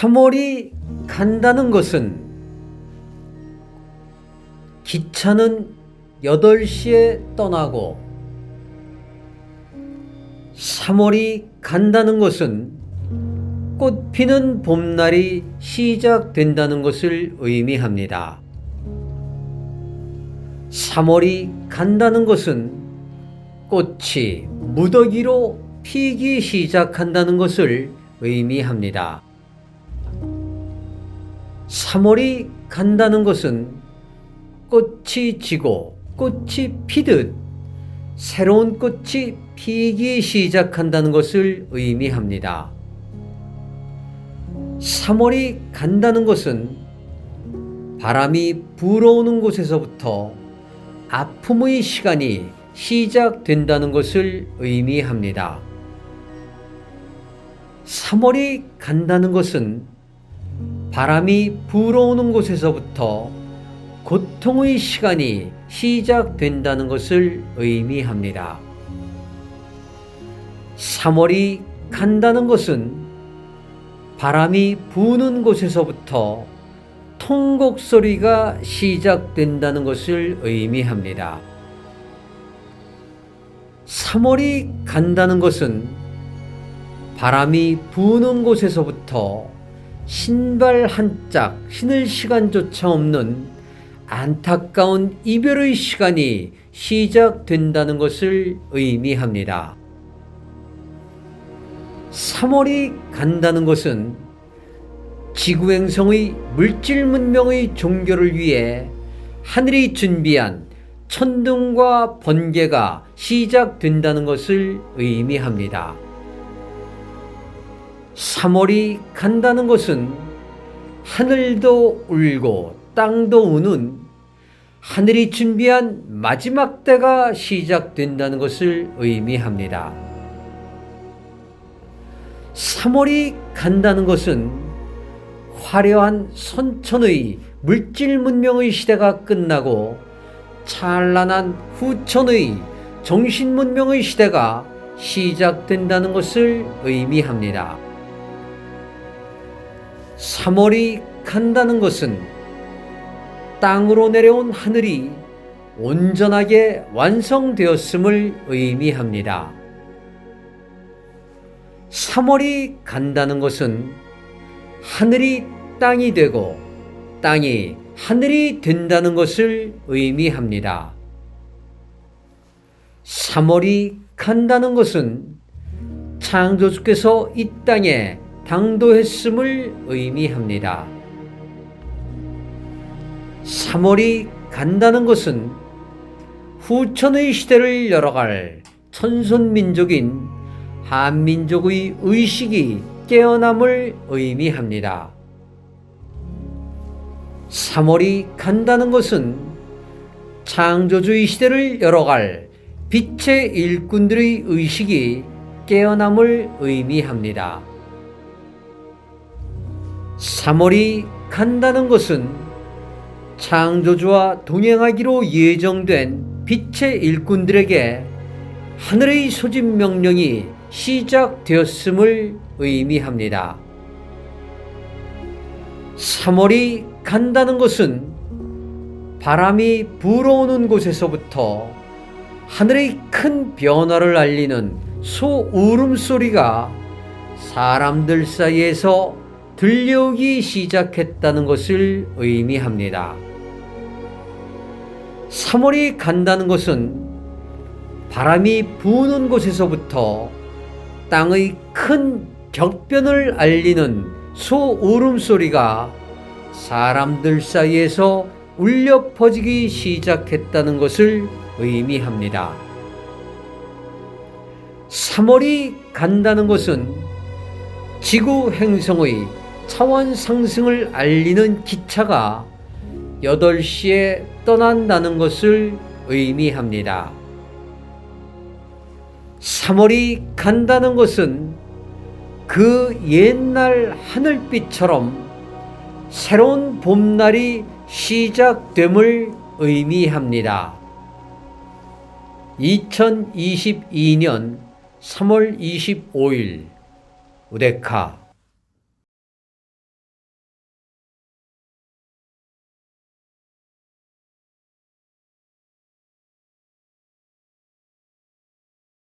3월이 간다는 것은 기차는 8시에 떠나고 3월이 간다는 것은 꽃 피는 봄날이 시작된다는 것을 의미합니다. 3월이 간다는 것은 꽃이 무더기로 피기 시작한다는 것을 의미합니다. 3월이 간다는 것은 꽃이 지고 꽃이 피듯 새로운 꽃이 피기 시작한다는 것을 의미합니다. 3월이 간다는 것은 바람이 불어오는 곳에서부터 아픔의 시간이 시작된다는 것을 의미합니다. 3월이 간다는 것은 바람이 불어오는 곳에서부터 고통의 시간이 시작된다는 것을 의미합니다. 3월이 간다는 것은 바람이 부는 곳에서부터 통곡 소리가 시작된다는 것을 의미합니다. 3월이 간다는 것은 바람이 부는 곳에서부터 신발 한 짝 신을 시간조차 없는 안타까운 이별의 시간이 시작된다는 것을 의미합니다. 3월이 간다는 것은 지구행성의 물질 문명의 종교를 위해 하늘이 준비한 천둥과 번개가 시작된다는 것을 의미합니다. 3월이 간다는 것은 하늘도 울고 땅도 우는 하늘이 준비한 마지막 때가 시작된다는 것을 의미합니다. 3월이 간다는 것은 화려한 선천의 물질 문명의 시대가 끝나고 찬란한 후천의 정신 문명의 시대가 시작된다는 것을 의미합니다. 3월이 간다는 것은 땅으로 내려온 하늘이 온전하게 완성되었음을 의미합니다. 3월이 간다는 것은 하늘이 땅이 되고 땅이 하늘이 된다는 것을 의미합니다. 3월이 간다는 것은 창조주께서 이 땅에 당도했음을 의미합니다. 3월이 간다는 것은 후천의 시대를 열어갈 천손민족인 한민족의 의식이 깨어남을 의미합니다. 3월이 간다는 것은 창조주의 시대를 열어갈 빛의 일꾼들의 의식이 깨어남을 의미합니다. 3월이 간다는 것은 창조주와 동행하기로 예정된 빛의 일꾼들에게 하늘의 소집 명령이 시작되었음을 의미합니다. 3월이 간다는 것은 바람이 불어오는 곳에서부터 하늘의 큰 변화를 알리는 소울음소리가 사람들 사이에서 들려오기 시작했다는 것을 의미합니다. 3월이 간다는 것은 바람이 부는 곳에서부터 땅의 큰 격변을 알리는 소울음소리가 사람들 사이에서 울려 퍼지기 시작했다는 것을 의미합니다. 3월이 간다는 것은 지구 행성의 차원 상승을 알리는 기차가 8시에 떠난다는 것을 의미합니다. 3월이 간다는 것은 그 옛날 하늘빛처럼 새로운 봄날이 시작됨을 의미합니다. 2022년 3월 25일 우데카